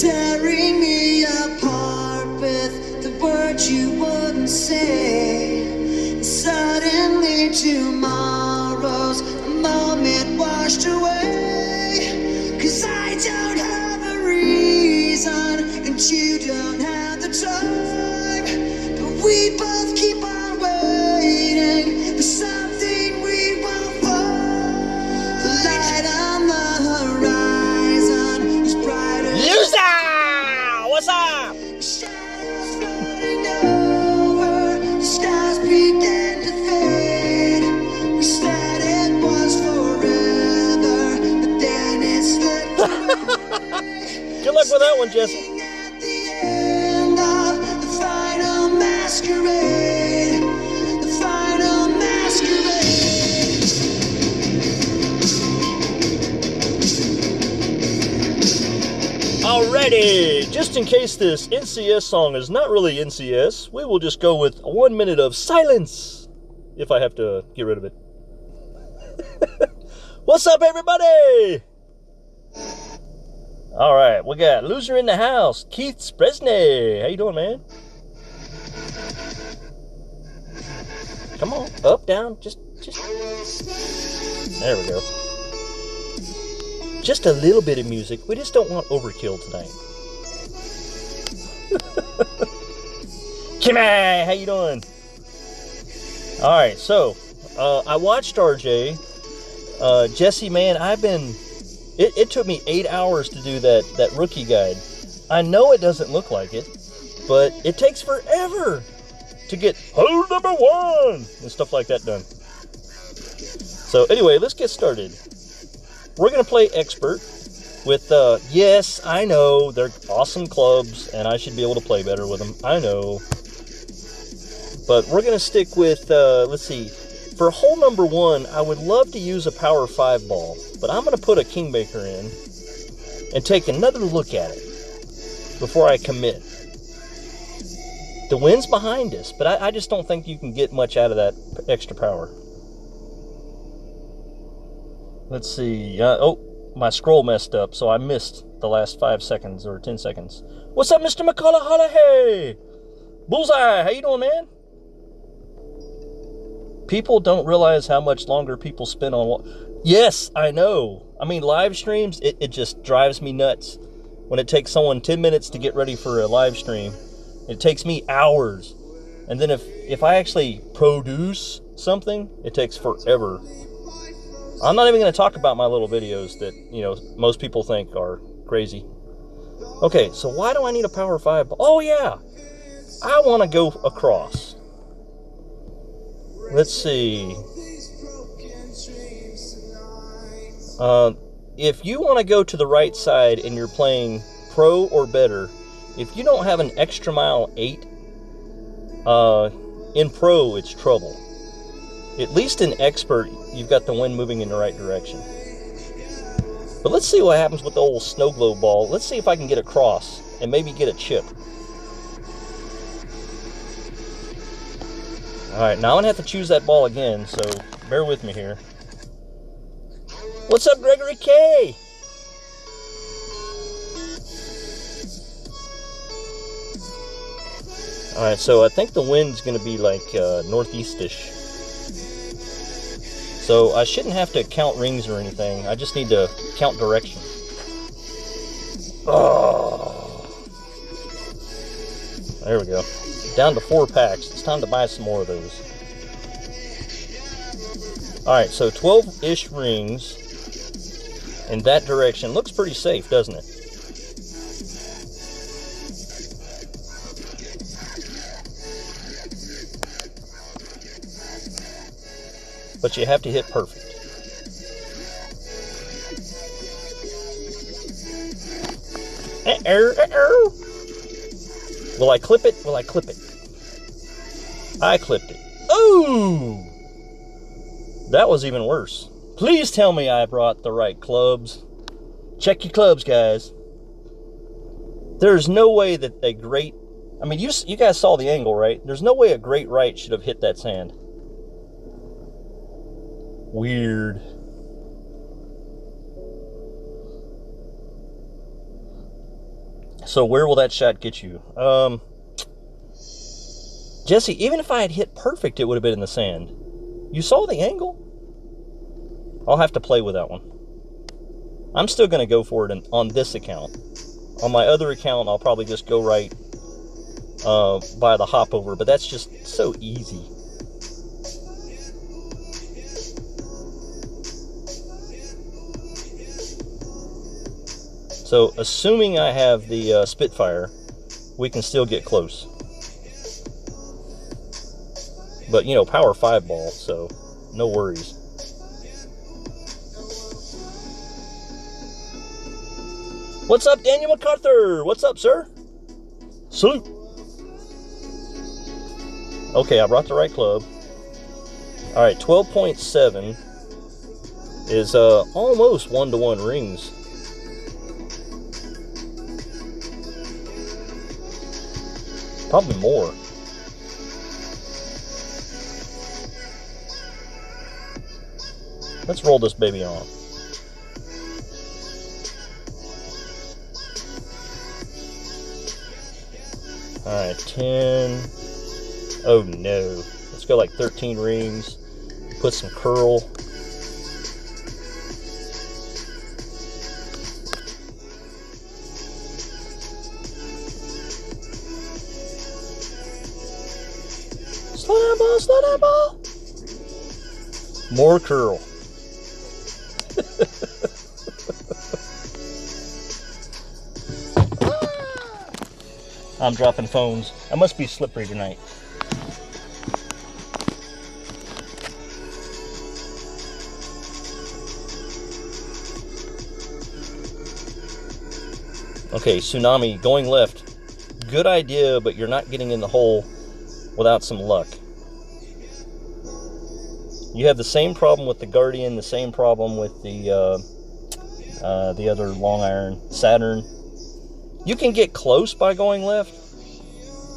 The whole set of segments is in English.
tearing me apart with the words you wouldn't say. And suddenly tomorrow's a moment washed away. 'Cause I don't have a reason and you don't have the time, but we both keep on waiting for something we won't find. The light on the horizon is brighter. Loser! What's up? Shadows floating over, the stars begin to fade. We said it was forever, but then it slipped away. Good luck with that one, Jesse. At the end of the final masquerade, the final masquerade. Alrighty, just in case this NCS song is not really NCS, we will just go with 1 minute of silence, if I have to get rid of it. What's up, everybody? Alright, we got Loser in the house, Keith Spresney. How you doing, man? Come on, up, down, just... There we go. Just a little bit of music. We just don't want overkill tonight. Kimmy, how you doing? Alright, so, I watched RJ. Jesse, man, it took me 8 hours to do that rookie guide. I know it doesn't look like it, but it takes forever to get hole number 1 and stuff like that done. So anyway, let's get started. We're going to play Expert with, yes, I know, they're awesome clubs, and I should be able to play better with them. I know. But we're going to stick with, let's see, for hole number 1, I would love to use a Power 5 ball, but I'm going to put a Kingmaker in and take another look at it before I commit. The wind's behind us, but I just don't think you can get much out of that extra power. Let's see. Oh, my scroll messed up, so I missed the last 5 seconds or 10 seconds. What's up, Mr. McCullough? Hey, Bullseye, how you doing, man? People don't realize how much longer people spend on what. Yes, I know. I mean, live streams, it just drives me nuts. When it takes someone 10 minutes to get ready for a live stream, it takes me hours. And then if I actually produce something, it takes forever. I'm not even going to talk about my little videos that, most people think are crazy. Okay, so why do I need a Power 5? Oh, yeah. I want to go across. Let's see. If you want to go to the right side and you're playing pro or better, if you don't have an extra mile 8, in pro, it's trouble. At least in Expert, you've got the wind moving in the right direction. But let's see what happens with the old snow globe ball. Let's see if I can get across and maybe get a chip. Alright, now I'm going to have to choose that ball again, so bear with me here. What's up, Gregory K? Alright, so I think the wind's going to be like northeastish. So I shouldn't have to count rings or anything. I just need to count direction. Oh. There we go. Down to 4 packs. It's time to buy some more of those. Alright, so 12-ish rings in that direction. Looks pretty safe, doesn't it? But you have to hit perfect. Will I clip it? Will I clip it? I clipped it. Ooh! That was even worse. Please tell me I brought the right clubs. Check your clubs, guys. There's no way that a great... I mean, you guys saw the angle, right? There's no way a great right should have hit that sand. Weird. So where will that shot get you? Jesse, even if I had hit perfect, it would have been in the sand. You saw the angle? I'll have to play with that one. I'm still going to go for it on this account. On my other account, I'll probably just go right by the hop over, but that's just so easy. So, assuming I have the Spitfire, we can still get close. But, you know, power 5 ball, so no worries. What's up, Daniel MacArthur? What's up, sir? Salute. Okay, I brought the right club. All right, 12.7 is almost 1-to-1 rings. Probably more. Let's roll this baby on. Alright, 10. Oh no. Let's go like 13 rings. Put some curl. Slow down ball, slow down ball. More curl. I'm dropping phones. I must be slippery tonight. Okay, Tsunami, going left. Good idea, but you're not getting in the hole without some luck. You have the same problem with the Guardian, the same problem with the other long iron, Saturn. You can get close by going left,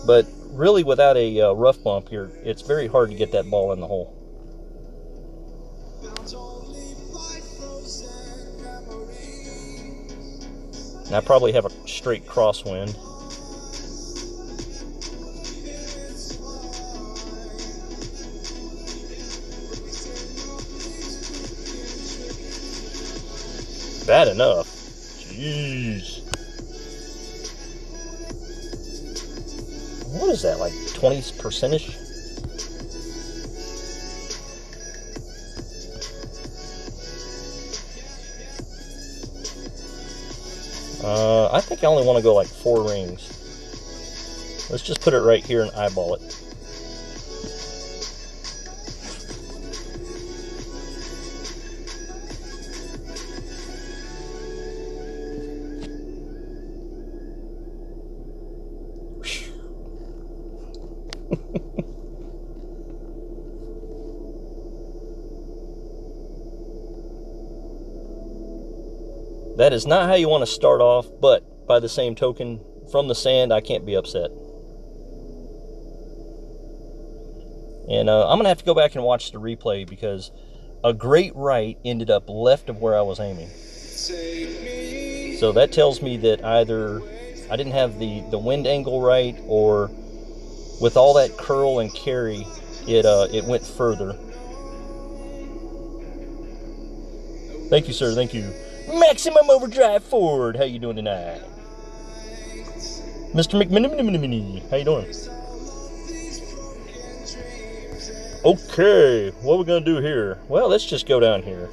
but really without a rough bump, it's very hard to get that ball in the hole. And I probably have a straight crosswind. Bad enough. Jeez. What is that, like 20%-ish? I think I only want to go like 4 rings. Let's just put it right here and eyeball it. That is not how you want to start off, but by the same token, from the sand, I can't be upset. And I'm going to have to go back and watch the replay because a great right ended up left of where I was aiming. So that tells me that either I didn't have the wind angle right, or with all that curl and carry, it went further. Thank you, sir. Thank you. Maximum Overdrive Ford, how you doing tonight? Mr. McMini, how you doing? Okay, what are we going to do here? Well, let's just go down here.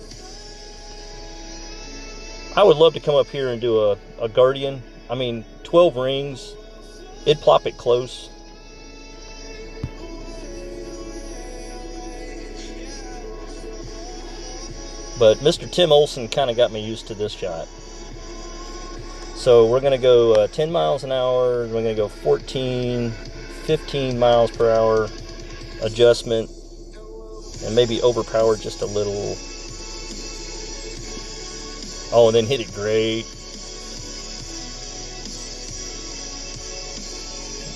I would love to come up here and do a Guardian. I mean, 12 rings. It'd plop it close. But Mr. Tim Olson kind of got me used to this shot. So we're going to go 10 miles an hour. We're going to go 14, 15 miles per hour adjustment. And maybe overpower just a little. Oh, and then hit it great.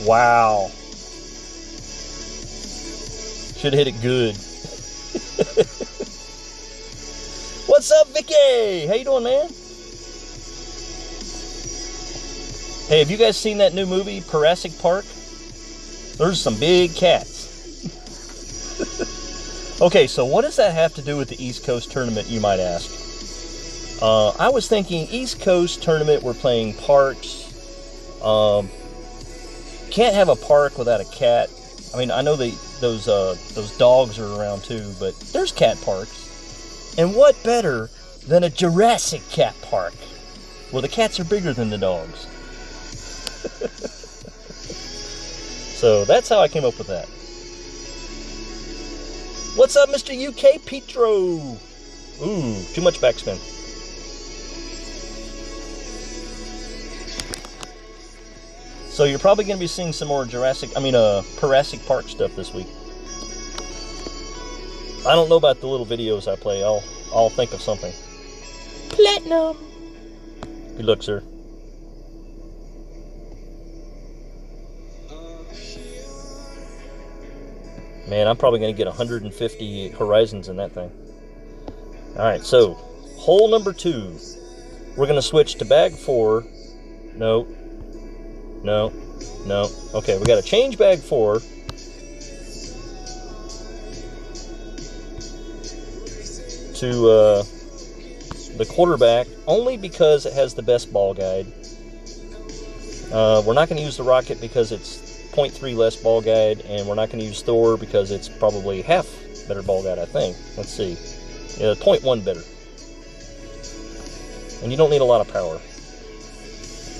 Wow. Should have hit it good. What's up, Vicky? How you doing, man? Hey, have you guys seen that new movie, Jurassic Park? There's some big cats. Okay, so what does that have to do with the East Coast tournament, you might ask? I was thinking East Coast tournament, we're playing parks. Can't have a park without a cat. I mean, I know those dogs are around too, but there's cat parks. And what better than a Jurassic cat park, where the cats are bigger than the dogs? So that's how I came up with that. What's up, Mr. UK Petro? Ooh, too much backspin. So you're probably going to be seeing some more Jurassic Park stuff this week. I don't know about the little videos I play. I'll think of something. Platinum. Good luck, sir. Man, I'm probably going to get 150 horizons in that thing. Alright, so, hole number 2. We're going to switch to bag 4. No. Okay, we got to change bag 4. To the quarterback, only because it has the best ball guide. We're not going to use the rocket because it's 0.3 less ball guide, and we're not going to use Thor because it's probably half better ball guide, I think. Let's see. Yeah, 0.1 better. And you don't need a lot of power.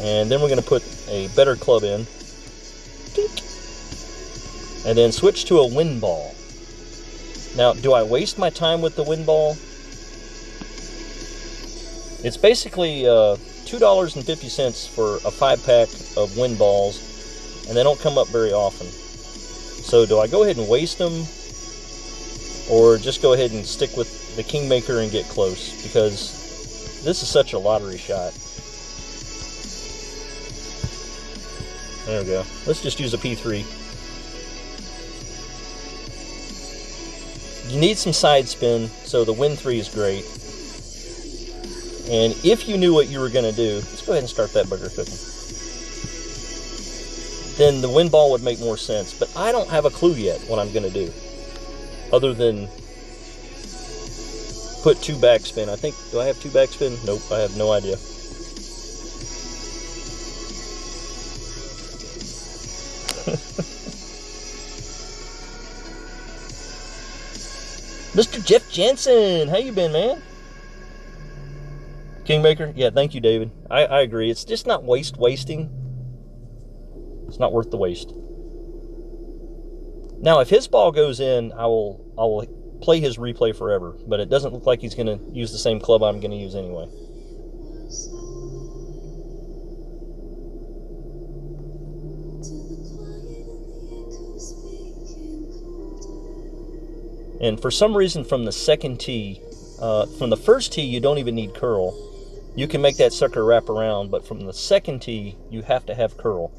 And then we're going to put a better club in. And then switch to a wind ball. Now, do I waste my time with the wind ball? It's basically $2.50 for a 5-pack of wind balls, and they don't come up very often. So do I go ahead and waste them, or just go ahead and stick with the Kingmaker and get close? Because this is such a lottery shot. There we go. Let's just use a P3. You need some side spin, so the Win 3 is great. And if you knew what you were going to do, let's go ahead and start that bugger cooking. Then the wind ball would make more sense. But I don't have a clue yet what I'm going to do, other than put 2 backspin. I think, do I have 2 backspin? Nope, I have no idea. Mr. Jeff Jensen, how you been, man? Kingmaker? Yeah, thank you, David. I agree. It's just not wasting. It's not worth the waste. Now, if his ball goes in, I will play his replay forever. But it doesn't look like he's going to use the same club I'm going to use anyway. And for some reason, from the second tee, from the first tee, you don't even need curl. You can make that sucker wrap around, but from the second tee, you have to have curl.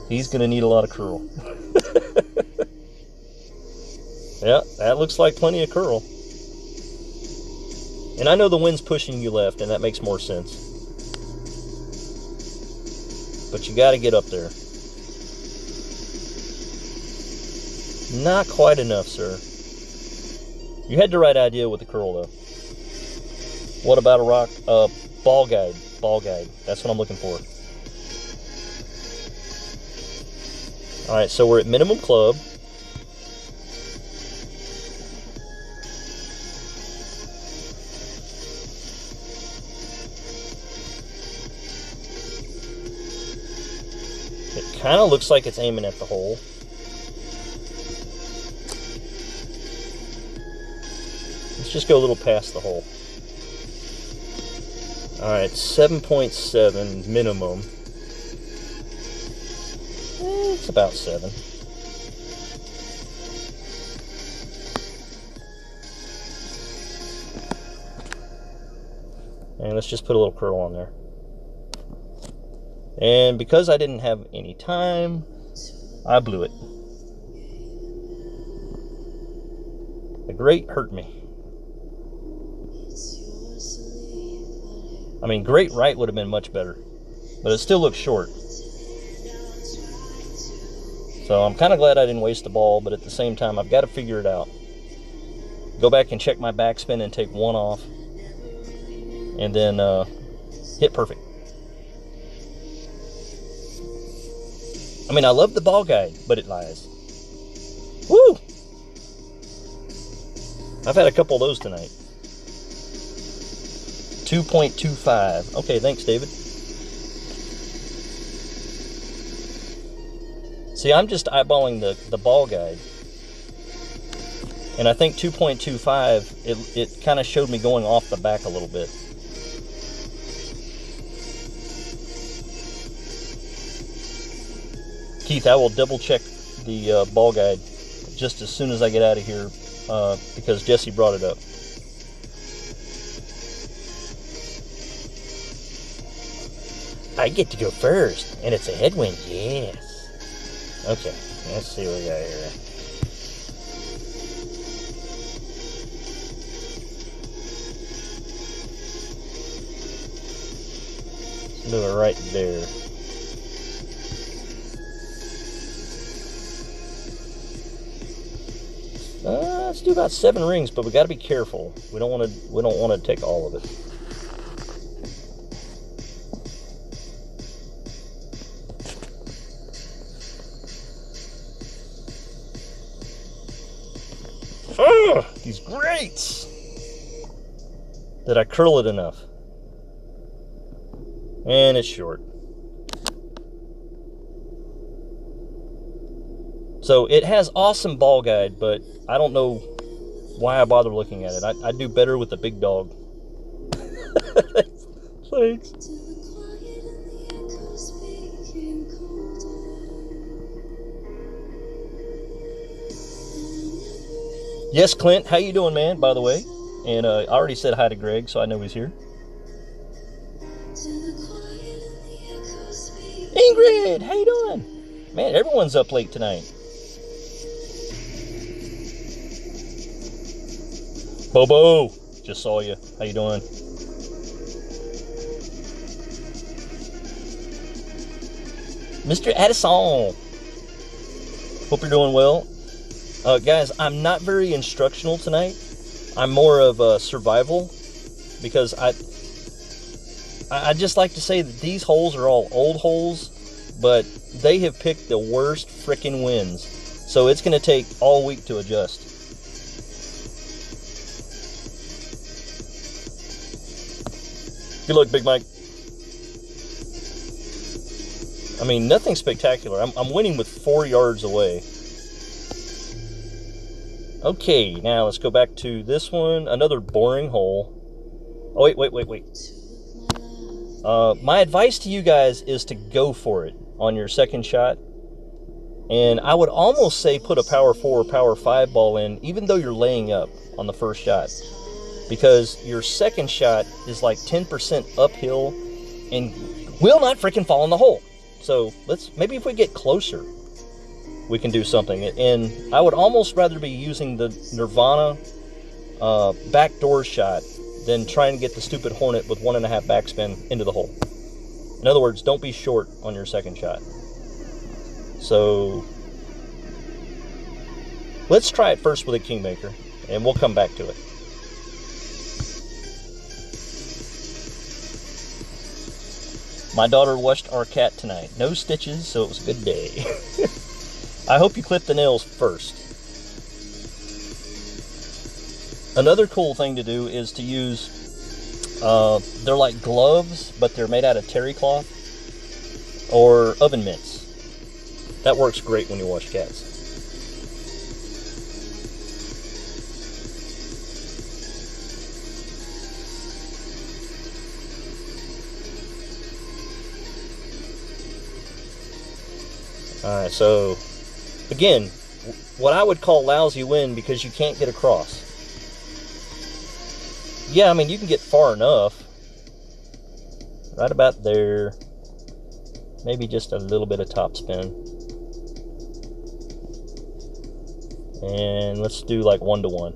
He's going to need a lot of curl. Yeah, that looks like plenty of curl. And I know the wind's pushing you left, and that makes more sense. But you got to get up there. Not quite enough, sir. You had the right idea with the curl, though. What about a rock? Ball guide. Ball guide. That's what I'm looking for. Alright, so we're at minimum club. It kind of looks like it's aiming at the hole. Let's just go a little past the hole. Alright, 7.7 minimum. It's about 7. And let's just put a little curl on there. And because I didn't have any time, I blew it. The grate hurt me. I mean, great right would have been much better, but it still looks short. So I'm kind of glad I didn't waste the ball, but at the same time, I've got to figure it out. Go back and check my backspin and take one off, and then hit perfect. I mean, I love the ball guide, but it lies. Woo! I've had a couple of those tonight. 2.25. Okay, thanks, David. See, I'm just eyeballing the ball guide. And I think 2.25, it kind of showed me going off the back a little bit. Keith, I will double check the ball guide just as soon as I get out of here because Jesse brought it up. I get to go first, and it's a headwind, yes. Okay, let's see what we got here. Let's do it right there. Let's do about 7 rings, but we got to be careful. We don't want to take all of it. Oh, these greats! Did I curl it enough? And it's short. So it has awesome ball guide, but I don't know why I bother looking at it. I do better with the big dog. Thanks. Yes, Clint, how you doing, man, by the way? And I already said hi to Greg, so I know he's here. Ingrid, how you doing? Man, everyone's up late tonight. Bobo, just saw you. How you doing? Mr. Addison, hope you're doing well. Guys, I'm not very instructional tonight. I'm more of survival because I just like to say that these holes are all old holes, but they have picked the worst frickin' wins. So it's going to take all week to adjust. Good luck, Big Mike. I mean, nothing spectacular. I'm winning with 4 yards away. Okay, now let's go back to this one. Another boring hole. Oh, wait. My advice to you guys is to go for it on your second shot. And I would almost say put a power 4 or power 5 ball in, even though you're laying up on the first shot. Because your second shot is like 10% uphill and will not freaking fall in the hole. So maybe if we get closer, we can do something. And I would almost rather be using the Nirvana backdoor shot than trying to get the stupid Hornet with 1.5 backspin into the hole. In other words, don't be short on your second shot. So let's try it first with a Kingmaker, and we'll come back to it. My daughter washed our cat tonight. No stitches, so it was a good day. I hope you clip the nails first. Another cool thing to do is to use, they're like gloves, but they're made out of terry cloth or oven mitts. That works great when you wash cats. Alright, so again, what I would call lousy wind because you can't get across. Yeah, I mean, you can get far enough. Right about there. Maybe just a little bit of topspin. And let's do like 1-to-1.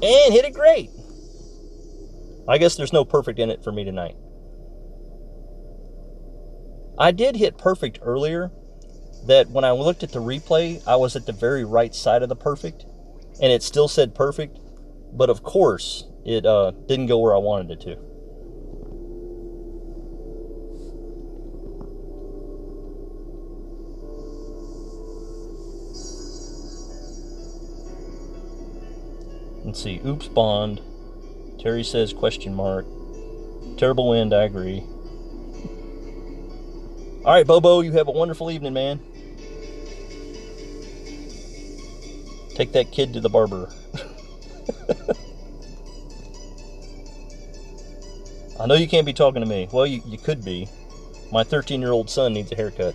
And hit it great. I guess there's no perfect in it for me tonight. I did hit perfect earlier, that when I looked at the replay, I was at the very right side of the perfect, and it still said perfect, but of course, it didn't go where I wanted it to. Let's see, oops, Bond. Terry says question mark. Terrible wind, I agree. All right, Bobo, you have a wonderful evening, man. Take that kid to the barber. I know you can't be talking to me. Well, you could be. My 13-year-old son needs a haircut.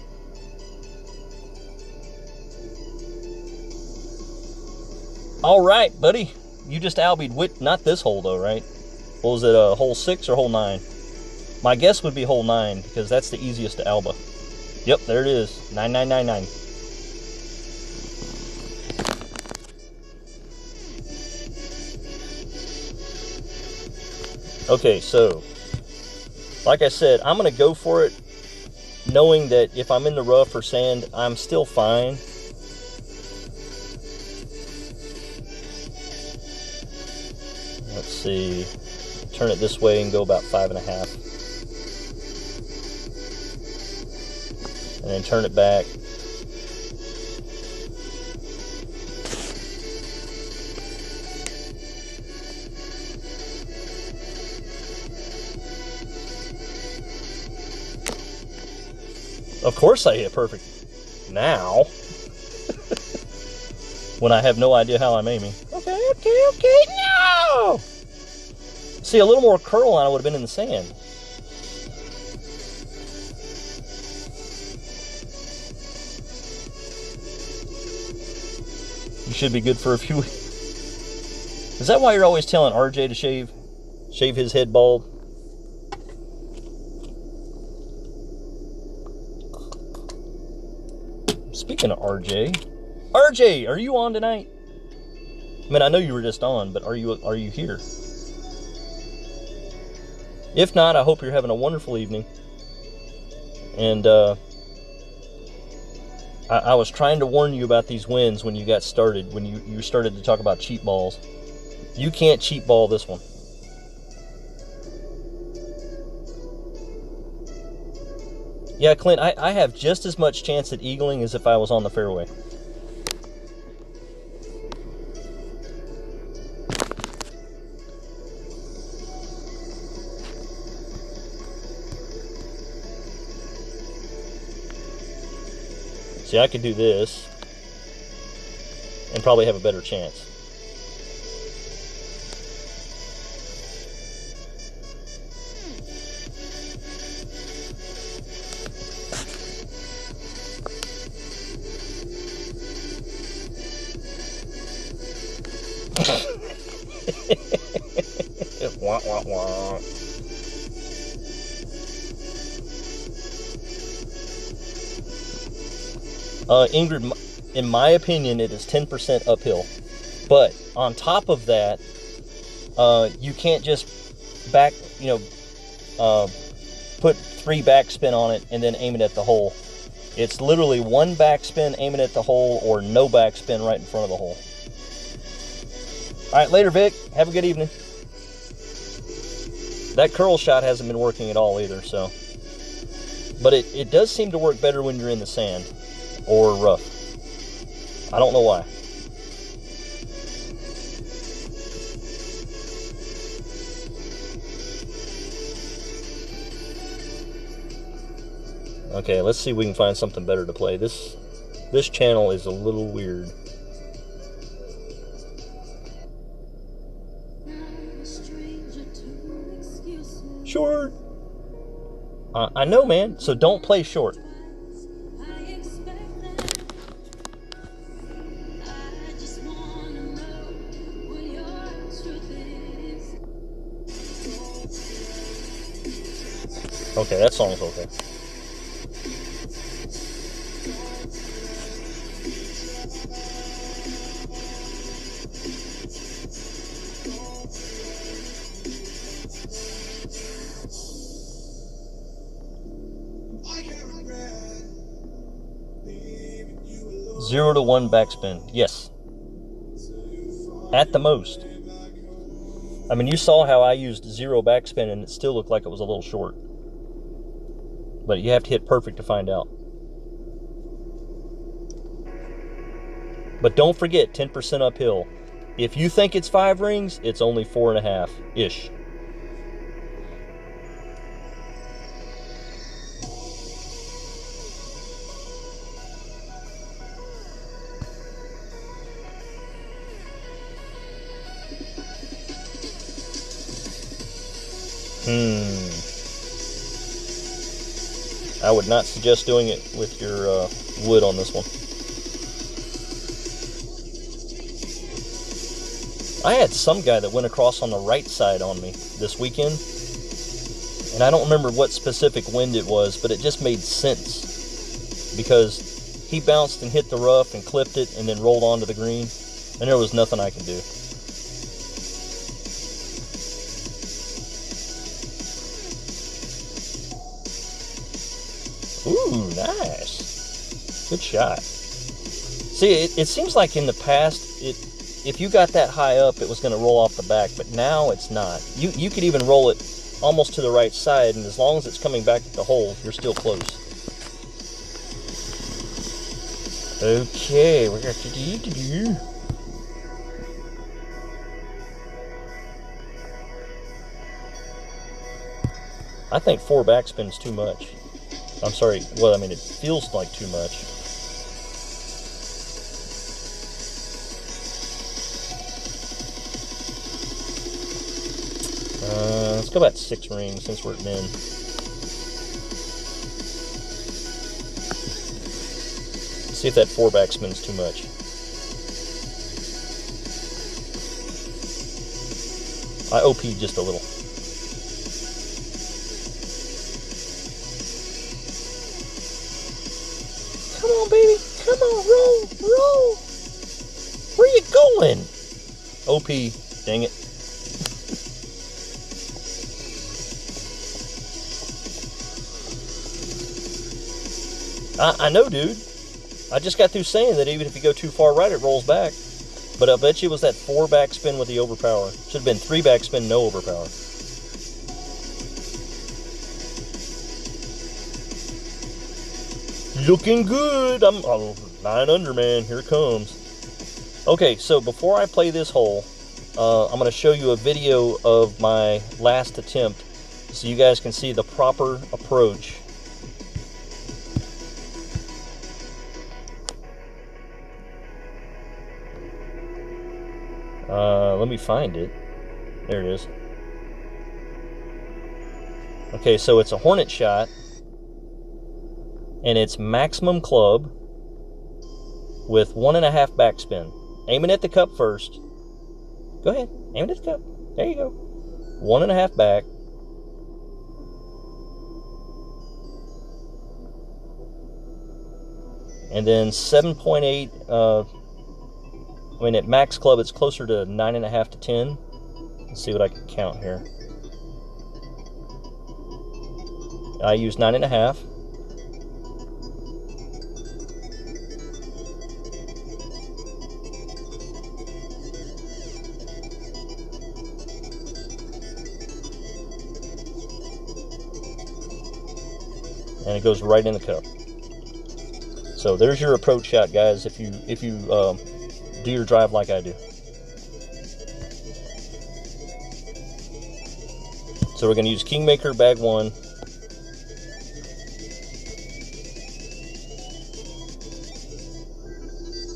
All right, buddy. You just albied not this hole, though, right? What was it, hole 6 or hole 9? My guess would be hole 9, because that's the easiest to alba. Yep, there it is. 9999. Okay, so, like I said, I'm going to go for it, knowing that if I'm in the rough or sand, I'm still fine. Let's see, turn it this way and go about 5.5. And then turn it back. Of course I hit perfect now. When I have no idea how I'm aiming. Okay, no! See, a little more curl on it would have been in the sand. You should be good for a few weeks. Is that why you're always telling RJ to shave his head bald? Speaking of RJ, are you on tonight? I mean, I know you were just on, but are you here? If not, I hope you're having a wonderful evening. And I was trying to warn you about these wins when you got started, when you started to talk about cheap balls. You can't cheap ball this one. Yeah, Clint, I have just as much chance at eagling as if I was on the fairway. See, I could do this and probably have a better chance. Wah, wah, wah. Ingrid, in my opinion, it is 10% uphill. But on top of that, you can't just put 3 backspin on it and then aim it at the hole. It's literally 1 backspin aiming at the hole or no backspin right in front of the hole. All right, later, Vic. Have a good evening. That curl shot hasn't been working at all either, so. But it does seem to work better when you're in the sand or rough. I don't know why. Okay, let's see if we can find something better to play. This channel is a little weird. Short. I know, man. So don't play short. Okay, that song's okay. 0 to 1 backspin. Yes. At the most. I mean, you saw how I used 0 backspin and it still looked like it was a little short. But you have to hit perfect to find out. But don't forget, 10% uphill. If you think it's 5 rings, it's only 4.5-ish. I would not suggest doing it with your wood on this one. I had some guy that went across on the right side on me this weekend, and I don't remember what specific wind it was, but it just made sense because he bounced and hit the rough and clipped it and then rolled onto the green, and there was nothing I could do. Ooh, nice. Good shot. See, it seems like in the past, if you got that high up, it was going to roll off the back, but now it's not. You could even roll it almost to the right side, and as long as it's coming back to the hole, you're still close. Okay, we got to do. I think 4 backspin's too much. I'm sorry, well, I mean, it feels like too much. Let's go about 6 rings since we're at min. See if that 4 backspin's too much. I OP'd just a little. Come on, baby. Come on, roll. Where you going? OP, dang it. I know, dude. I just got through saying that even if you go too far right, it rolls back. But I bet you it was that 4 backspin with the overpower. Should have been 3 backspin, no overpower. Looking good. I'm 9 under, man. Here it comes. Okay, so before I play this hole, I'm going to show you a video of my last attempt so you guys can see the proper approach. Let me find it. There it is. Okay, so it's a Hornet shot, and it's maximum club with 1.5 backspin. Aiming at the cup first. Go ahead, aim it at the cup. There you go. 1.5 back. And then 7.8. I mean, at max club, it's closer to 9.5 to 10. Let's see what I can count here. I use 9.5. And it goes right in the cup. So there's your approach shot, guys. If you do your drive like I do. So we're going to use Kingmaker bag 1.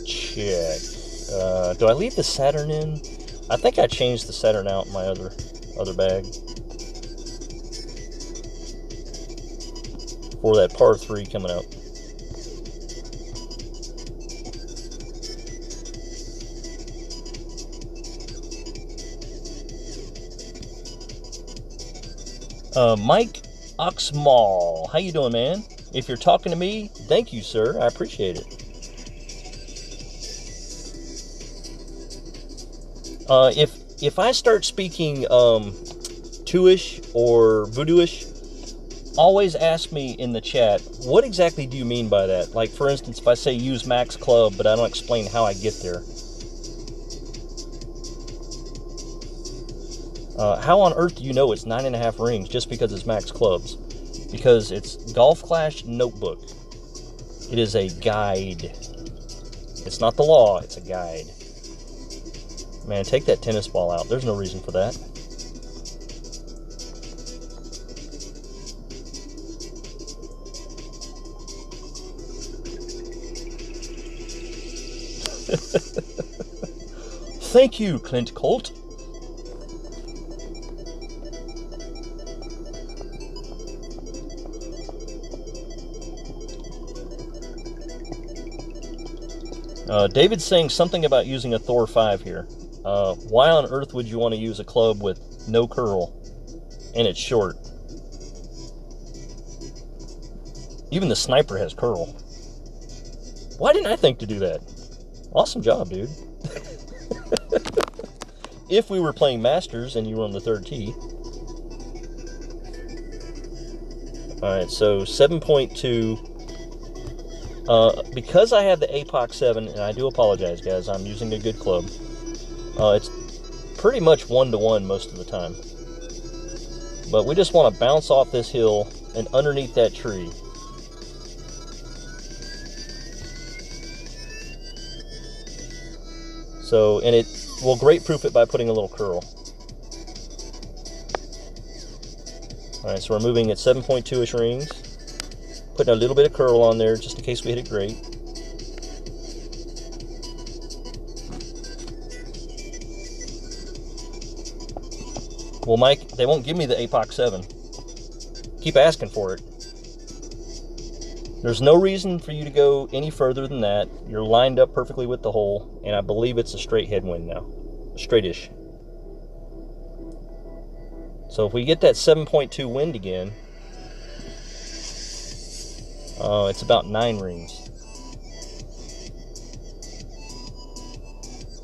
Check. Do I leave the Saturn in? I think I changed the Saturn out in my other bag for that par 3 coming up. Mike Oxmall, how you doing, man? If you're talking to me, thank you, sir. I appreciate it. If I start speaking Tuish or Voodooish always ask me in the chat, what exactly do you mean by that? Like, for instance, if I say use max club, but I don't explain how I get there. How on earth do you know it's 9.5 rings just because it's max clubs? Because it's Golf Clash Notebook. It is a guide. It's not the law, it's a guide. Man, take that tennis ball out. There's no reason for that. Thank you, Clint Colt. David's saying something about using a Thor 5 here. Why on earth would you want to use a club with no curl and it's short? Even the sniper has curl. Why didn't I think to do that? Awesome job, dude. If we were playing Masters and you were on the third tee. Alright, so 7.2. Because I have the APOC 7, and I do apologize, guys, I'm using a good club. It's pretty much 1-to-1 most of the time. But we just want to bounce off this hill and underneath that tree. So, and we'll great proof it by putting a little curl. Alright, so we're moving at 7.2-ish rings. Putting a little bit of curl on there just in case we hit it great. Well, Mike, they won't give me the APOC 7. Keep asking for it. There's no reason for you to go any further than that. You're lined up perfectly with the hole, and I believe it's a straight headwind now. Straightish. So if we get that 7.2 wind again, it's about 9 rings.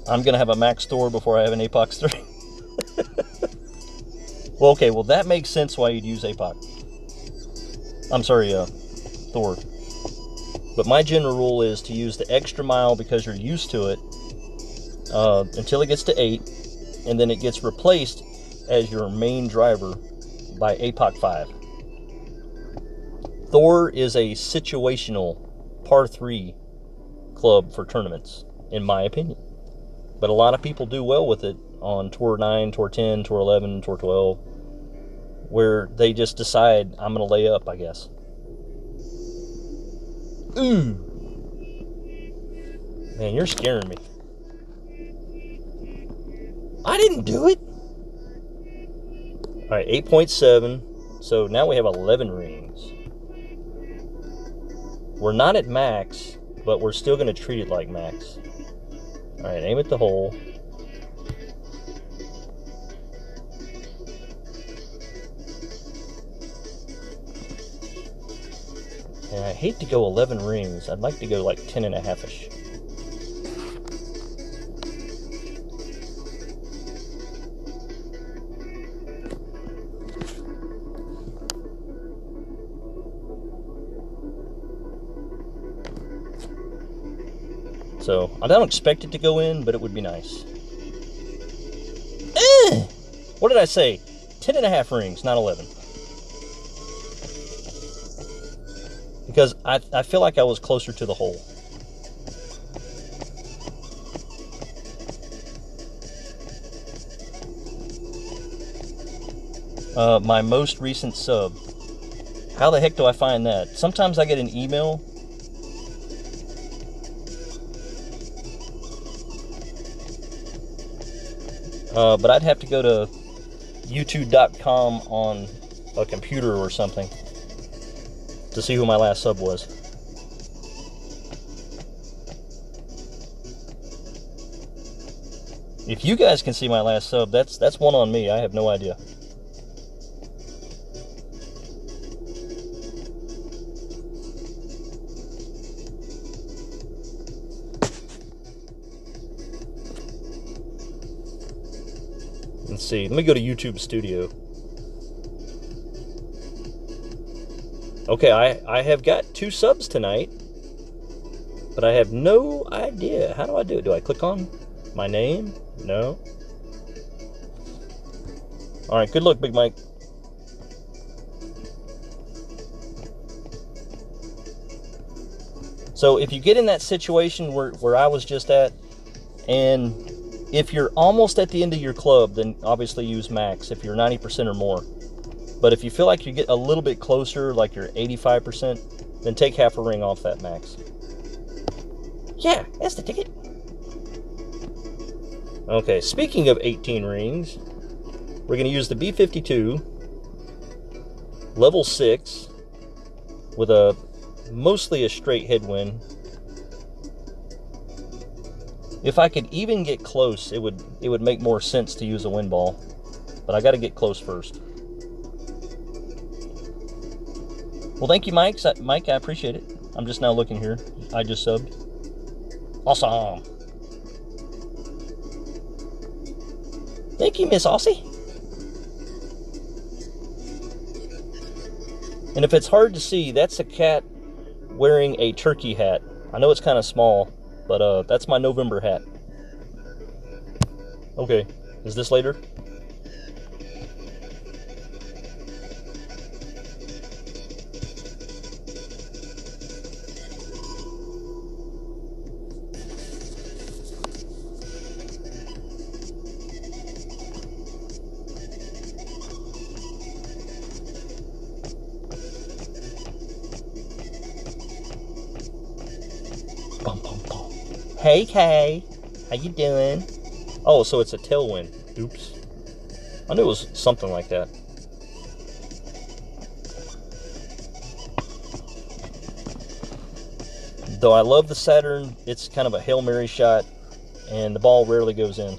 I'm going to have a max Thor before I have an APOC 3. Well, okay, well that makes sense why you'd use APOC. I'm sorry, Thor. But my general rule is to use the extra mile because you're used to it until it gets to 8, and then it gets replaced as your main driver by APOC 5. Thor is a situational par 3 club for tournaments, in my opinion. But a lot of people do well with it on Tour 9, Tour 10, Tour 11, Tour 12, where they just decide, I'm going to lay up, I guess. Ooh. Man, you're scaring me. I didn't do it. Alright, 8.7. So now we have 11 rings. We're not at max, but we're still going to treat it like max. Alright, aim at the hole. And I hate to go 11 rings. I'd like to go like 10.5-ish. So, I don't expect it to go in, but it would be nice. What did I say? 10.5 rings, not 11. Because I feel like I was closer to the hole. My most recent sub. How the heck do I find that? Sometimes I get an email. But I'd have to go to youtube.com on a computer or something to see who my last sub was. If you guys can see my last sub, that's one on me. I have no idea. Let's see. Let me go to YouTube Studio. Okay, I have got 2 subs tonight, but I have no idea. How do I do it? Do I click on my name? No. All right, good luck, Big Mike. So if you get in that situation where I was just at, and if you're almost at the end of your club, then obviously use max if you're 90% or more. But if you feel like you get a little bit closer, like you're 85%, then take half a ring off that max. Yeah, that's the ticket. Okay, speaking of 18 rings, we're going to use the B52, level 6, with mostly a straight headwind. If I could even get close, it would make more sense to use a wind ball, but I got to get close first. Well, thank you, Mike. Mike, I appreciate it. I'm just now looking here. I just subbed. Awesome. Thank you, Miss Aussie. And if it's hard to see, that's a cat wearing a turkey hat. I know it's kind of small, but that's my November hat. Okay, is this later? Bum, bum, bum. Hey, Kay. How you doing? Oh, so it's a tailwind. Oops. I knew it was something like that. Though I love the Saturn, it's kind of a Hail Mary shot, and the ball rarely goes in.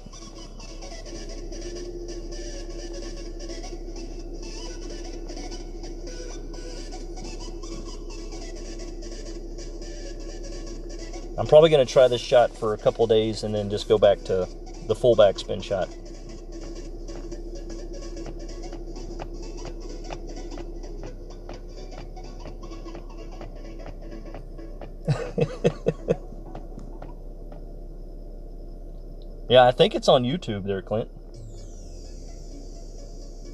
I'm probably going to try this shot for a couple of days and then just go back to the full backspin shot. Yeah, I think it's on YouTube there, Clint.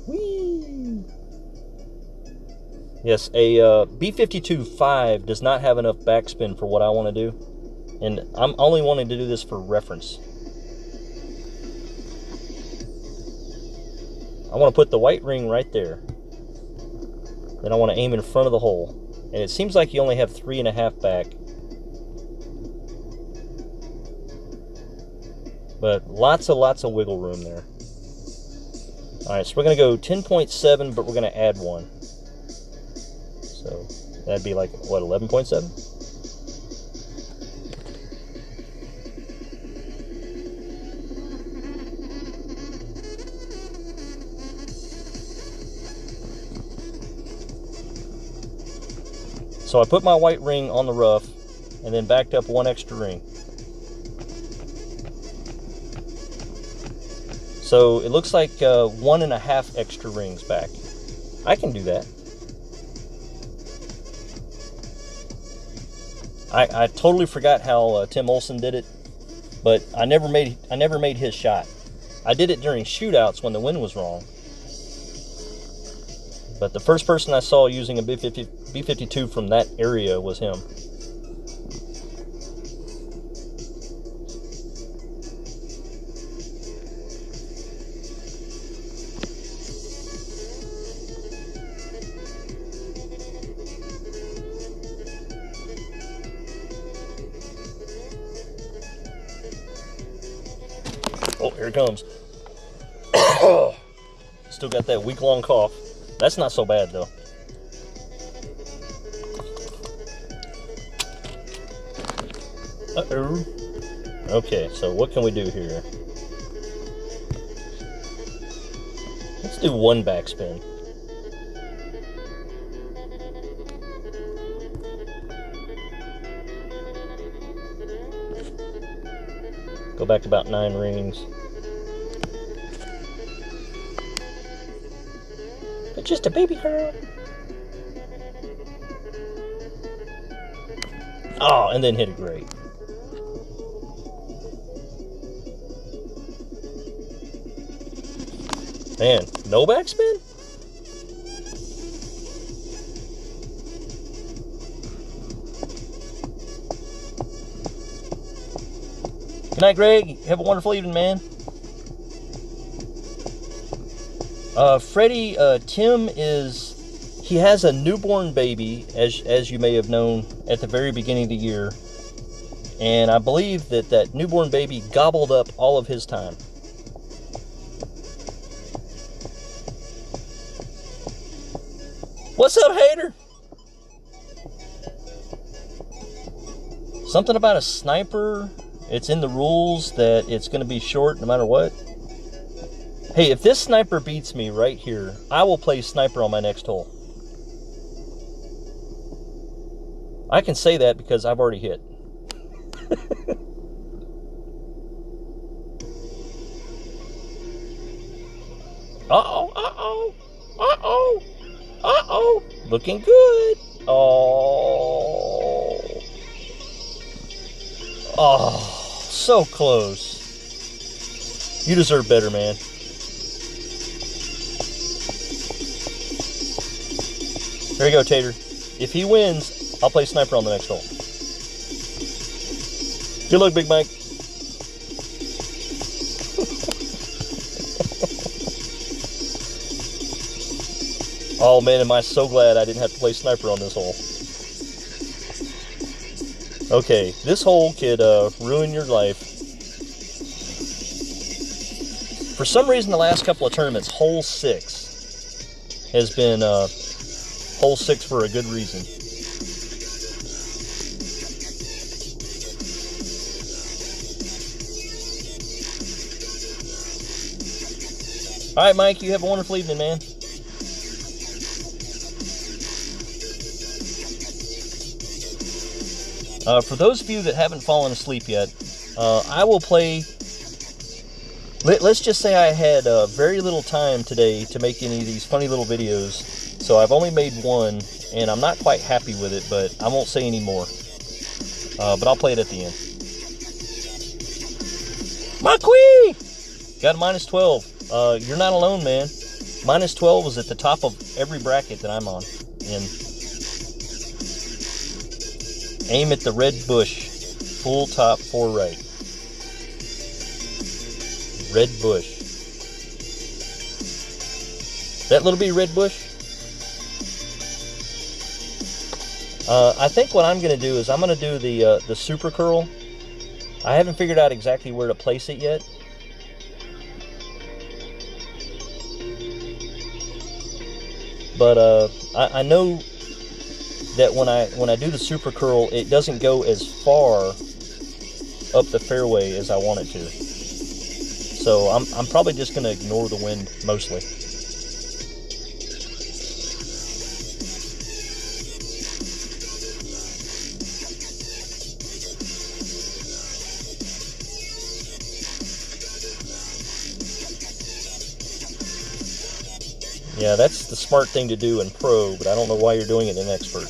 Whee! Yes, a B52-5 does not have enough backspin for what I want to do. And I'm only wanting to do this for reference. I want to put the white ring right there. Then I want to aim in front of the hole. And it seems like you only have 3.5 back. But lots of wiggle room there. Alright, so we're going to go 10.7, but we're going to add 1. So that'd be like, what, 11.7? So I put my white ring on the rough and then backed up 1 extra ring. So it looks like 1.5 extra rings back. I can do that. I totally forgot how Tim Olson did it, but I never made his shot. I did it during shootouts when the wind was wrong. But the first person I saw using a B52 from that area was him. Oh, here it comes. Still got that week-long cough. That's not so bad, though. Uh-oh. Okay, so what can we do here? Let's do 1 backspin. Go back about 9 rings. But just a baby girl. Oh, and then hit it great. Man, no backspin? Good night, Greg. Have a wonderful evening, man. Freddie, Tim he has a newborn baby, as you may have known, at the very beginning of the year. And I believe that newborn baby gobbled up all of his time. What's up, hater? Something about a sniper. It's in the rules that it's going to be short no matter what. Hey, if this sniper beats me right here, I will play sniper on my next hole. I can say that because I've already hit. Uh-oh, uh-oh, uh-oh, uh-oh. Looking good. Oh. Oh, so close. You deserve better, man. There you go, Tater. If he wins, I'll play sniper on the next hole. Good luck, Big Mike. Oh man, am I so glad I didn't have to play sniper on this hole. Okay, this hole could ruin your life. For some reason, the last couple of tournaments, hole 6 has been hole 6 for a good reason. All right, Mike, you have a wonderful evening, man. For those of you that haven't fallen asleep yet, I will play. Let's just say I had very little time today to make any of these funny little videos, so I've only made one, and I'm not quite happy with it, but I won't say any more. But I'll play it at the end. Maqui! Got a minus 12. You're not alone, man. Minus 12 is at the top of every bracket that I'm on. And aim at the red bush. Full top 4 right. Red bush. That little bitty red bush? I think what I'm going to do is I'm going to do the super curl. I haven't figured out exactly where to place it yet. But I know that when I do the super curl, it doesn't go as far up the fairway as I want it to. So I'm probably just going to ignore the wind mostly. Yeah, that's the smart thing to do in pro, but I don't know why you're doing it in expert.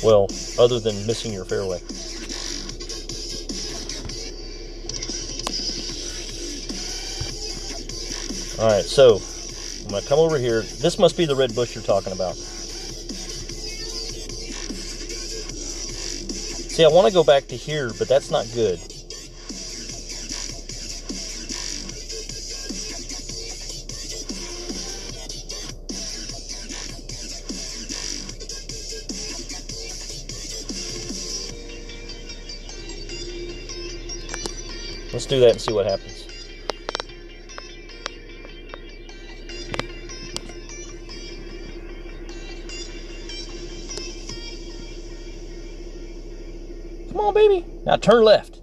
Well, other than missing your fairway. Alright, so I'm going to come over here. This must be the red bush you're talking about. See, I want to go back to here, but that's not good. Let's do that and see what happens. Come on, baby. Now turn left.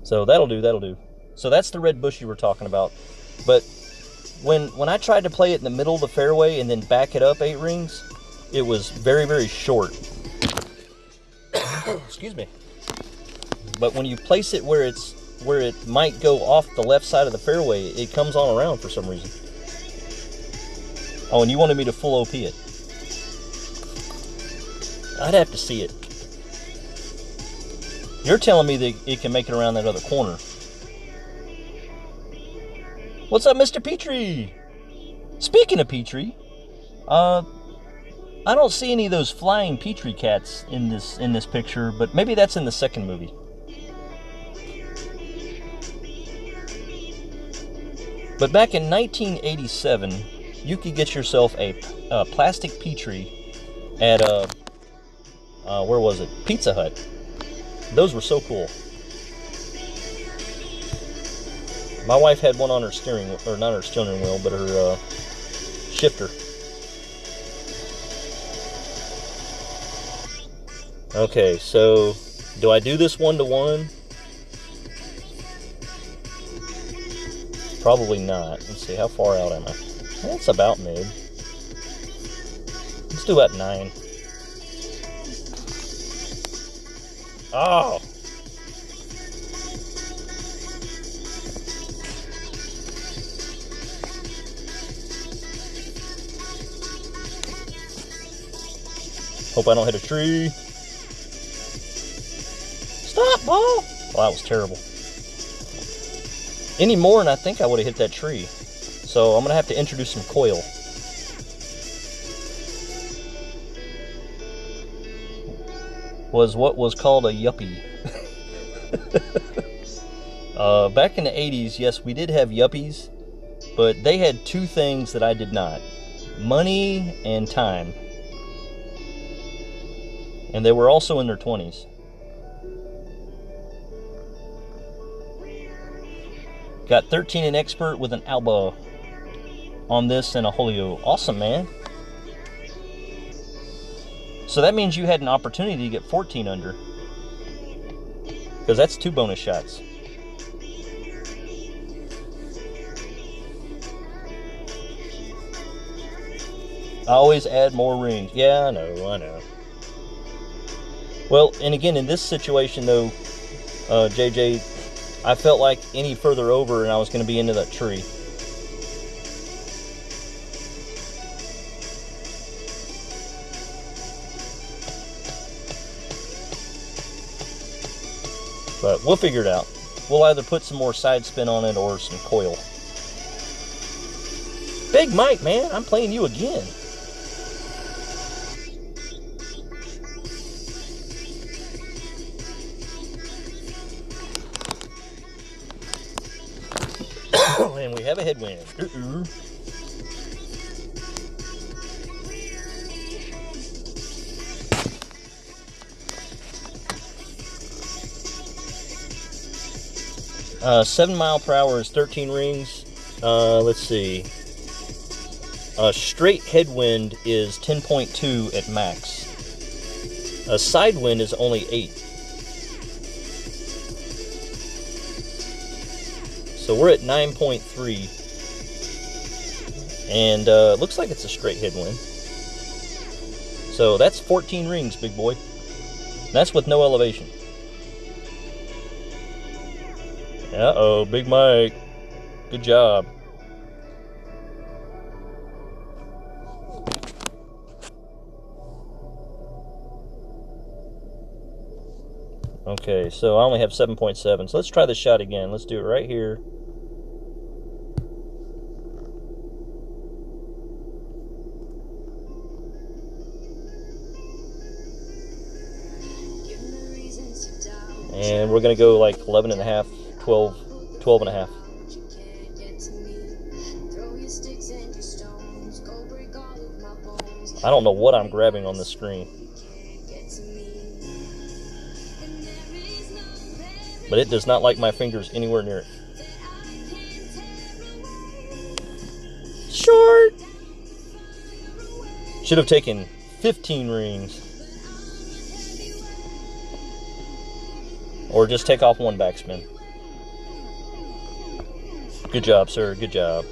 So that'll do. So that's the red bush you were talking about. But when I tried to play it in the middle of the fairway and then back it up 8 rings, it was very, very short. Excuse me. But when you place it where it's where it might go off the left side of the fairway, it comes on around for some reason. Oh, and you wanted me to full OP it. I'd have to see it. You're telling me that it can make it around that other corner. What's up, Mr. Petrie? Speaking of Petrie, I don't see any of those flying Petrie cats in this picture, but maybe that's in the second movie. But back in 1987, you could get yourself a plastic Petrie at where was it? Pizza Hut. Those were so cool. My wife had one on her steering wheel, or not her steering wheel, but her shifter. Okay, so do I do this 1-to-1? Probably not. Let's see, how far out am I? That's about mid. Let's do about 9. Oh! Hope I don't hit a tree. Stop, ball! Oh, that was terrible. Any more and I think I would have hit that tree. So I'm going to have to introduce some coil. Was what was called a yuppie. Back in the 80s, yes, we did have yuppies, but they had two things that I did not. Money and time. And they were also in their 20s. Got 13 in expert with an Alba on this and a Holio. Awesome, man. So that means you had an opportunity to get 14 under. Because that's 2 bonus shots. I always add more rings. Yeah, I know. Well, and again, in this situation though, JJ, I felt like any further over and I was going to be into that tree. But we'll figure it out. We'll either put some more side spin on it or some coil. Big Mike, man, I'm playing you again. And we have a headwind. 7 mile per hour is 13 rings. Let's see. A straight headwind is 10.2 at max. A side wind is only 8. So we're at 9.3. And it looks like it's a straight headwind. So that's 14 rings, big boy. And that's with no elevation. Uh-oh, Big Mike. Good job. Okay, so I only have 7.7. So let's try this shot again. Let's do it right here. And we're going to go like 11 and a half, 12 and a half. I don't know what I'm grabbing on this screen. But it does not like my fingers anywhere near it. Short! Should have taken 15 rings. Or just take off one backspin. Good job, sir. Good job.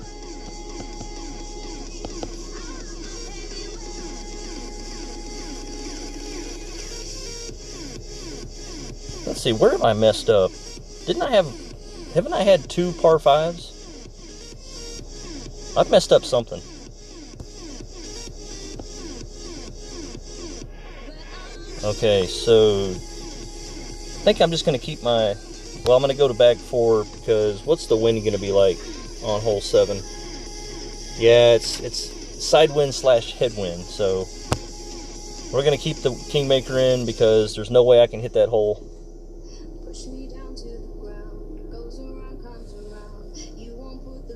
Let's see, where am I messed up? Didn't I have... Haven't I had 2 par 5s? I've messed up something. Okay, so I think I'm just going to keep my... Well, I'm going to go to bag 4 because what's the wind going to be like on hole 7? Yeah, it's side wind / headwind, so we're going to keep the Kingmaker in because there's no way I can hit that hole.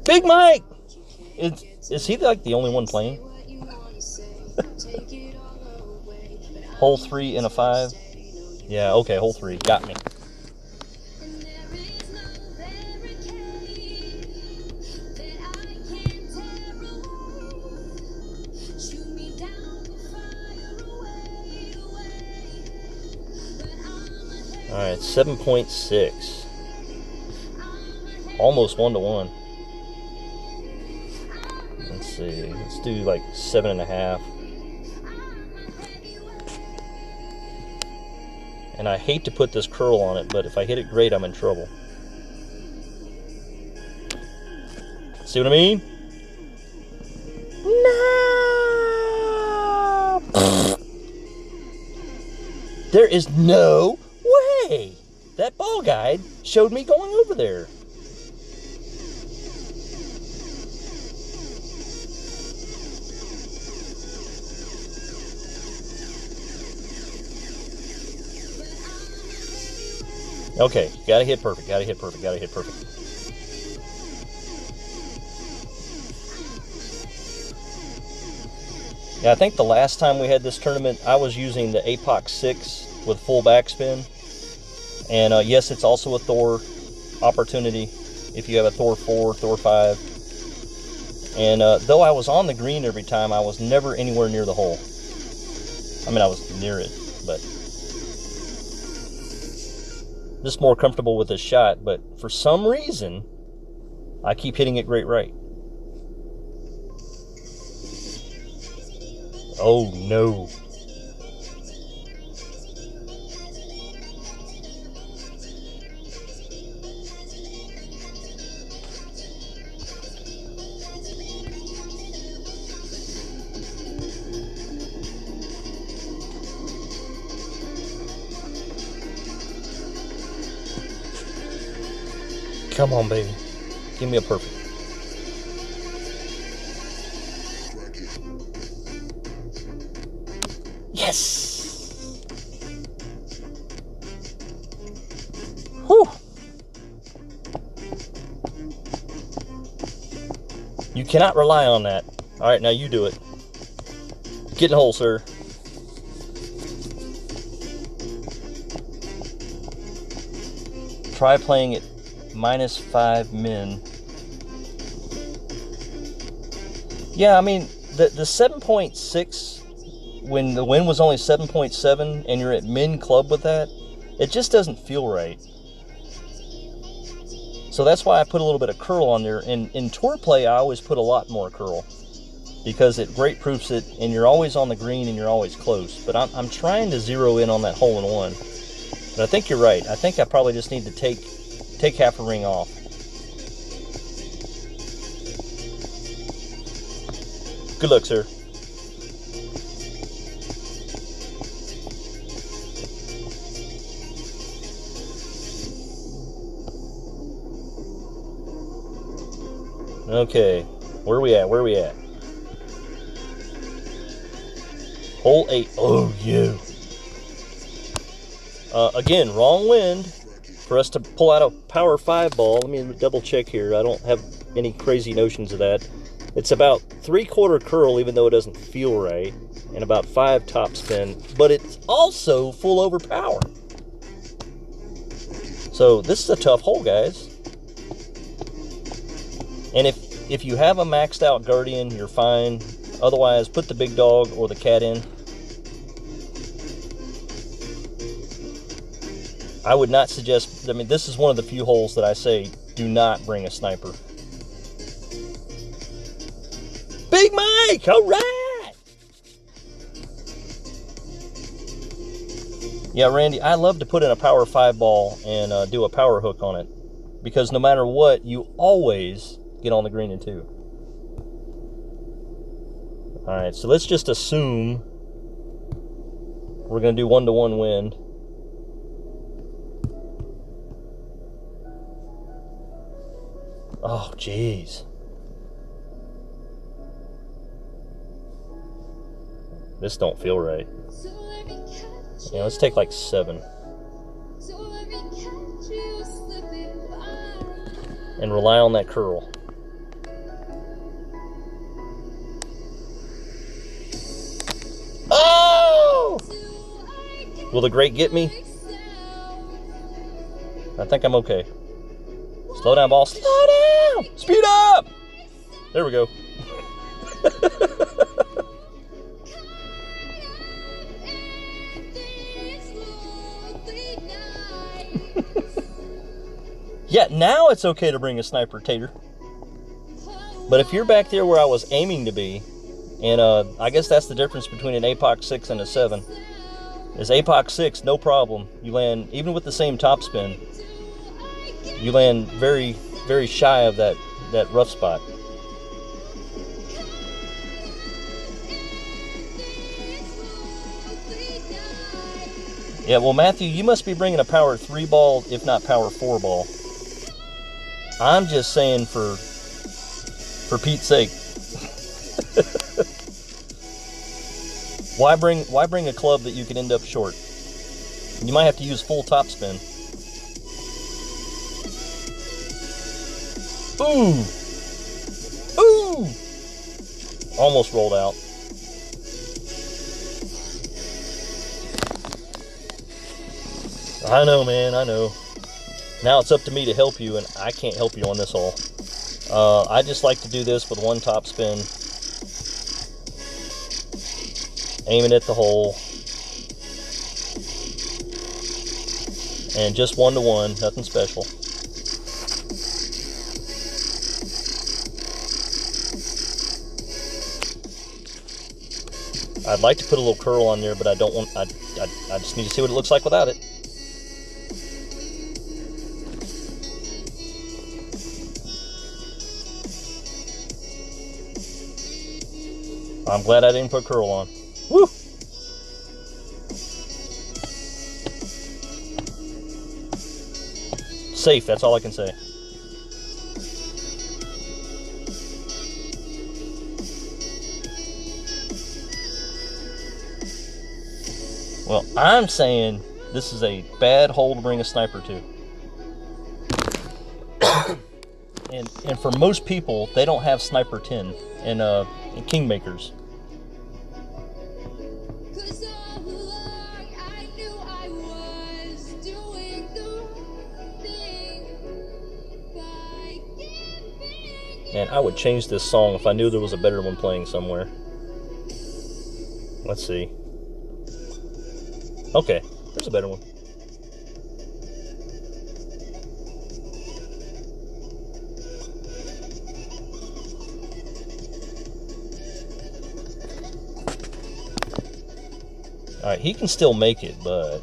Big Mike! Is he like the only one playing? Hole 3 and a 5? Yeah, okay, hole 3. Got me. Alright, 7.6. Almost 1-to-1. Let's see. Let's do like 7.5. And I hate to put this curl on it, but if I hit it great, I'm in trouble. See what I mean? No! There is no way! That ball guide showed me going over there. Okay, gotta hit perfect, gotta hit perfect, gotta hit perfect. Yeah, I think the last time we had this tournament, I was using the APOC 6 with full backspin. And yes, it's also a Thor opportunity if you have a Thor 4, Thor 5. And though I was on the green every time, I was never anywhere near the hole. I mean, I was near it, but just more comfortable with this shot. But for some reason, I keep hitting it great right. Oh no. Come on, baby. Give me a perfect. Yes! Whew! You cannot rely on that. Alright, now you do it. Get in the hole, sir. Try playing it -5 min. Yeah, I mean, the 7.6, when the wind was only 7.7 and you're at min club with that, it just doesn't feel right. So that's why I put a little bit of curl on there. And in tour play, I always put a lot more curl because it great proofs it, and you're always on the green and you're always close. But I'm trying to zero in on that hole in one. But I think you're right. I think I probably just need to take half a ring off. Good luck, sir. Okay, where are we at? Where are we at? Hole 8. Oh, yeah. Again, wrong wind for us to pull out a power 5 ball. Let me double check here. I don't have any crazy notions of that. It's about 3/4 curl, even though it doesn't feel right, and about 5 top spin, but it's also full over power. So this is a tough hole, guys. And if you have a maxed out Guardian, you're fine. Otherwise, put the big dog or the cat in. I would not suggest, I mean, this is one of the few holes that I say, do not bring a sniper. Big Mike, all right! Yeah, Randy, I love to put in a power 5 ball and do a power hook on it. because no matter what, you always get on the green in 2. Alright, so let's just assume we're going to do 1-to-1 wind. Oh, jeez. This don't feel right. Yeah, let's take like 7. And rely on that curl. Oh! Will the grate get me? I think I'm okay. Slow down, ball. Slow down! Speed up! There we go. Yeah, now it's okay to bring a sniper, Tater. But if you're back there where I was aiming to be, and I guess that's the difference between an APOC 6 and a 7, is APOC 6, no problem. You land, even with the same top spin, you land very, very shy of that rough spot. Yeah, well, Matthew, you must be bringing a power 3 ball, if not power 4 ball. I'm just saying for Pete's sake. Why bring a club that you could end up short? You might have to use full top spin. Ooh! Ooh! Almost rolled out. I know, man, I know. Now it's up to me to help you, and I can't help you on this hole. I just like to do this with one top spin. Aiming at the hole. And just 1-to-1, nothing special. I'd like to put a little curl on there, but I don't want, I just need to see what it looks like without it. I'm glad I didn't put curl on. Woo! Safe, that's all I can say. Well, I'm saying this is a bad hole to bring a sniper to. and for most people, they don't have sniper 10 in Kingmakers. And I would change this song if I knew there was a better one playing somewhere. Let's see. Okay, there's a better one. Alright, he can still make it, but...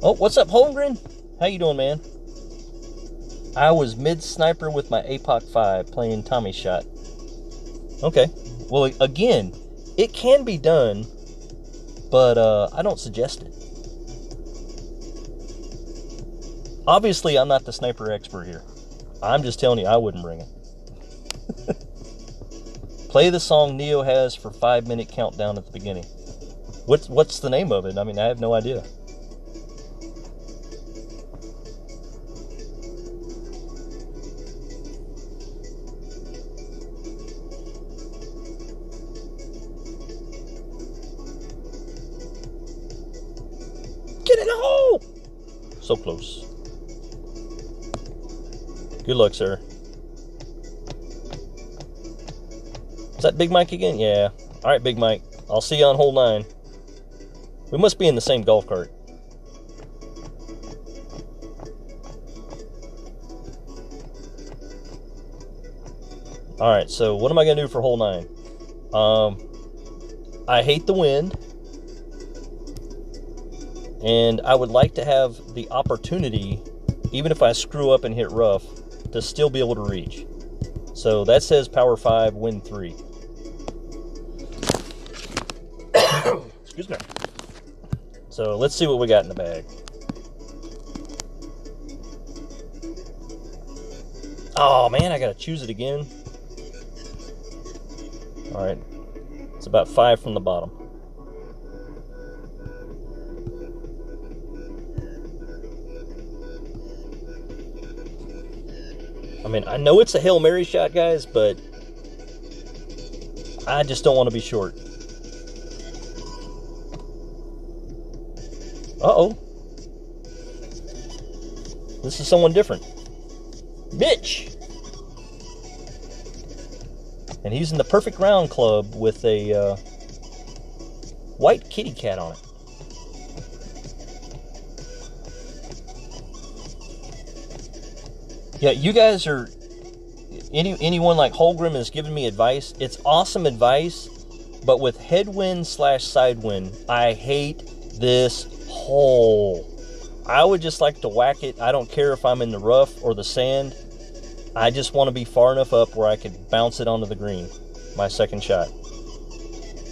Oh, what's up, Holmgren? How you doing, man? I was mid-sniper with my APOC 5 playing Tommy shot. Okay. Well, again, it can be done, but I don't suggest it. Obviously, I'm not the sniper expert here. I'm just telling you, I wouldn't bring it. Play the song Neo has for 5-minute countdown at the beginning. What's the name of it? I mean, I have no idea. Get in the hole! So close. Good luck, sir. Is that Big Mike again? Yeah. Alright, Big Mike. I'll see you on hole 9. We must be in the same golf cart. Alright, so what am I going to do for hole 9? I hate the wind. And I would like to have the opportunity, even if I screw up and hit rough, to still be able to reach. So that says power 5, wind 3. Excuse me. So let's see what we got in the bag. Oh man, I gotta choose it again. Alright. It's about 5 from the bottom. I mean, I know it's a Hail Mary shot, guys, but I just don't want to be short. Uh-oh. This is someone different. Bitch! And he's in the perfect round club with a white kitty cat on it. Yeah, you guys are... Anyone like Holgrim is giving me advice. It's awesome advice, but with headwind / sidewind, I hate this hole. I would just like to whack it. I don't care if I'm in the rough or the sand. I just want to be far enough up where I could bounce it onto the green, my second shot.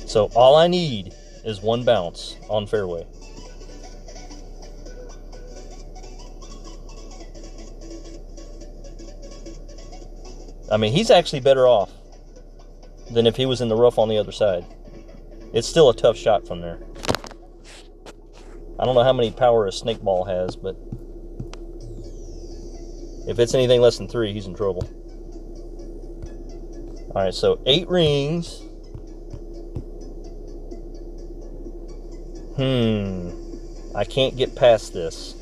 So all I need is one bounce on fairway. I mean, he's actually better off than if he was in the rough on the other side. It's still a tough shot from there. I don't know how many power a snake ball has, but if it's anything less than 3, he's in trouble. Alright, so 8 rings. I can't get past this.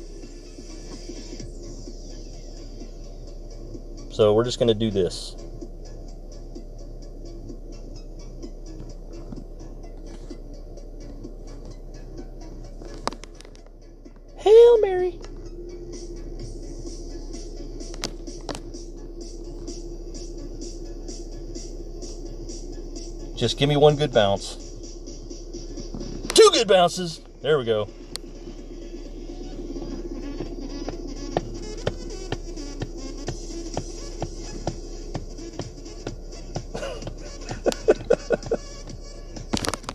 So we're just going to do this. Hail Mary. Just give me one good bounce. 2 good bounces. There we go.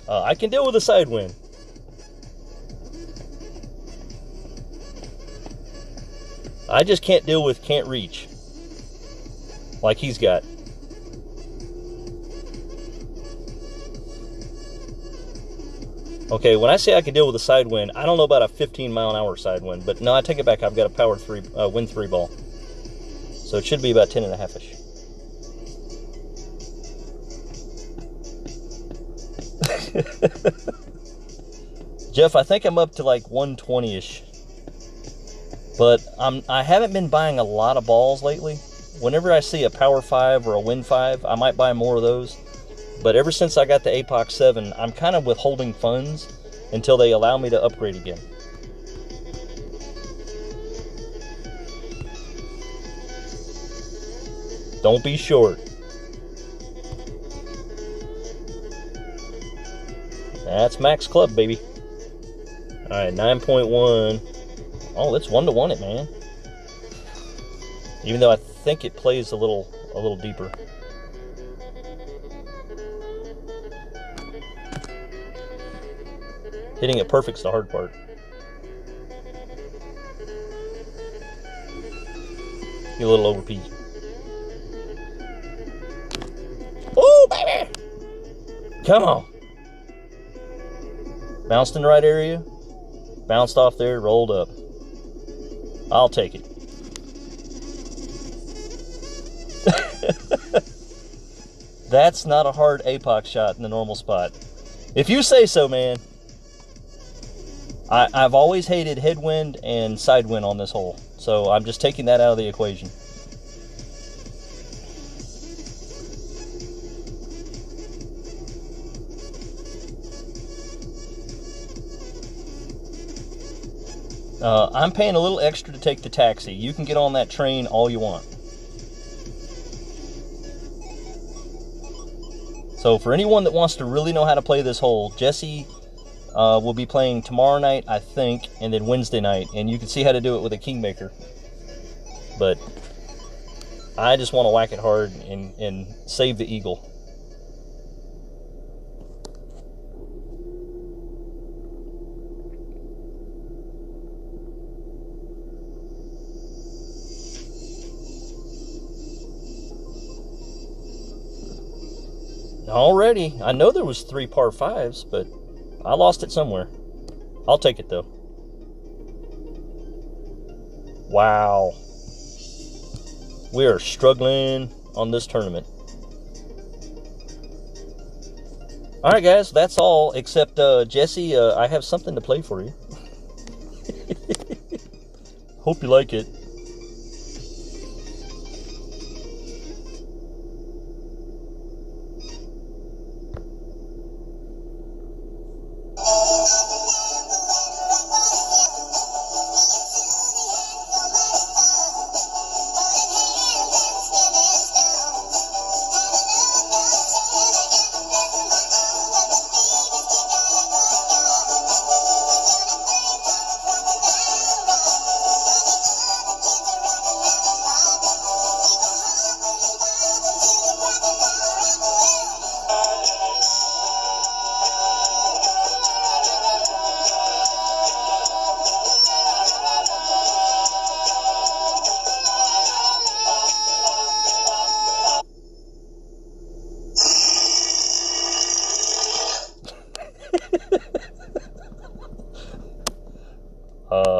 I can deal with a side wind. I just can't deal with can't reach. Like he's got. Okay, when I say I can deal with a side wind, I don't know about a 15-mile-an-hour side wind, but no, I take it back. I've got a power 3, wind 3 ball. So it should be about 10.5-ish. Jeff, I think I'm up to like 120-ish. But I haven't been buying a lot of balls lately. Whenever I see a power 5 or a wind 5, I might buy more of those. But ever since I got the APOC 7, I'm kind of withholding funds until they allow me to upgrade again. Don't be short. That's max club, baby. Alright, 9.1. Oh, it's 1-to-1 it, man. Even though I think it plays a little deeper. Hitting it perfect's the hard part. Get a little over P. Oh, baby! Come on. Bounced in the right area. Bounced off there, rolled up. I'll take it. That's not a hard APOC shot in the normal spot. If you say so, man. I've always hated headwind and sidewind on this hole. So I'm just taking that out of the equation. I'm paying a little extra to take the taxi. You can get on that train all you want. So for anyone that wants to really know how to play this hole, Jesse will be playing tomorrow night, I think, and then Wednesday night. And you can see how to do it with a Kingmaker. But I just want to whack it hard and save the eagle. Already, I know there was 3 par 5s, but I lost it somewhere. I'll take it though. Wow. We are struggling on this tournament. All right, guys, that's all except Jesse. I have something to play for you. Hope you like it.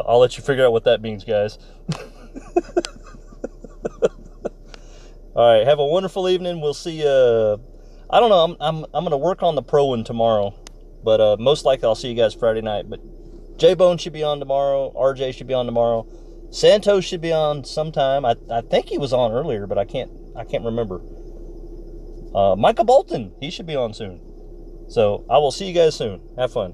I'll let you figure out what that means, guys. All right, have a wonderful evening. We'll see you. I don't know. I'm gonna work on the pro one tomorrow, but most likely I'll see you guys Friday night. But J-Bone should be on tomorrow. RJ should be on tomorrow. Santos should be on sometime. I think he was on earlier, but I can't remember. Michael Bolton, he should be on soon. So I will see you guys soon. Have fun.